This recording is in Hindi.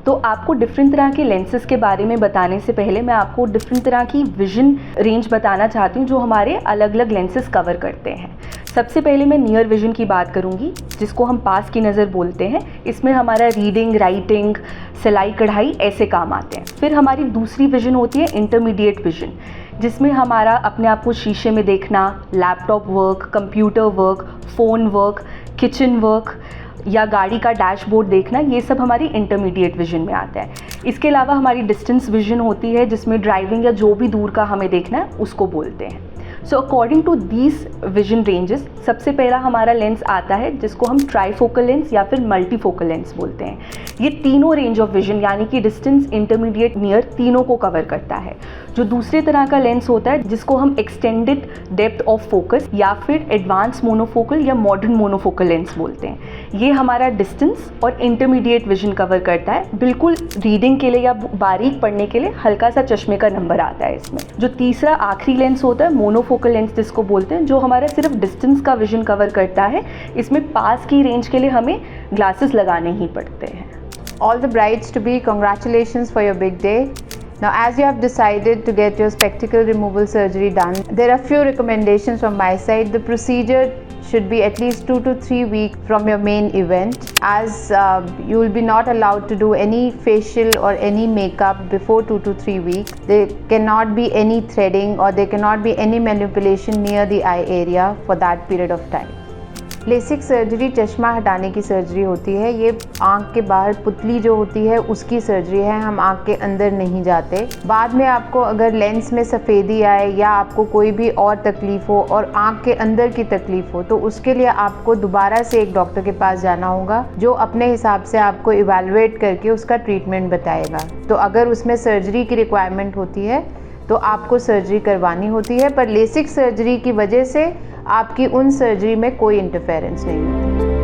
तो आपको डिफरेंट तरह के लेंसेज के बारे में बताने से पहले मैं आपको डिफरेंट तरह की विजन रेंज बताना चाहती हूँ जो हमारे अलग अलग लेंसेज कवर करते हैं। सबसे पहले मैं नियर विजन की बात करूँगी, जिसको हम पास की नज़र बोलते हैं। इसमें हमारा रीडिंग, राइटिंग, सिलाई कढ़ाई ऐसे काम आते हैं। फिर हमारी दूसरी विजन होती है इंटरमीडिएट विजन, जिसमें हमारा अपने आप को शीशे में देखना, laptop work, computer work, phone work, kitchen work या गाड़ी का डैशबोर्ड देखना, ये सब हमारी इंटरमीडिएट विजन में आता है। इसके अलावा हमारी डिस्टेंस विजन होती है, जिसमें ड्राइविंग या जो भी दूर का हमें देखना है उसको बोलते हैं। So according to these vision ranges, सबसे पहला हमारा लेंस आता है जिसको हम ट्राईफोकल लेंस या फिर मल्टीफोकल लेंस बोलते हैं। ये तीनों रेंज ऑफ विजन यानी कि डिस्टेंस, इंटरमीडिएट, नियर, तीनों को कवर करता है। जो दूसरे तरह का लेंस होता है जिसको हम एक्सटेंडेड डेप्थ ऑफ फोकस या फिर एडवांस मोनोफोकल या मॉडर्न मोनोफोकल लेंस बोलते हैं, ये हमारा डिस्टेंस और इंटरमीडिएट विजन कवर करता है। बिल्कुल रीडिंग के लिए या बारीक पढ़ने के लिए हल्का सा चश्मे का नंबर आता है इसमें। जो तीसरा आखिरी लेंस होता है मोनोफोकल लेंस जिसको बोलते हैं, जो हमारा सिर्फ डिस्टेंस का विजन कवर करता है। इसमें पास की रेंज के लिए हमें ग्लासेस लगाने ही पड़ते हैं। All the brides to be, congratulations for your big day. Now as you have decided to get your spectacle removal surgery done, there are few recommendations from my side. The procedure should be at least 2 to 3 weeks from your main event, as you will be not allowed to do any facial or any makeup before 2 to 3 weeks. There cannot be any threading or there cannot be any manipulation near the eye area for that period of time. LASIK surgery चश्मा हटाने की सर्जरी होती है। ये आँख के बाहर पुतली जो होती है उसकी सर्जरी है, हम आँख के अंदर नहीं जाते। बाद में आपको अगर लेंस में सफ़ेदी आए या आपको कोई भी और तकलीफ़ हो और आँख के अंदर की तकलीफ़ हो, तो उसके लिए आपको दोबारा से एक डॉक्टर के पास जाना होगा जो अपने हिसाब से आपको इवैल्यूएट करके उसका ट्रीटमेंट बताएगा। तो अगर उसमें सर्जरी की रिक्वायरमेंट होती है तो आपको सर्जरी करवानी होती है, पर लेसिक सर्जरी की वजह से आपकी उन सर्जरी में कोई इंटरफेरेंस नहीं होती।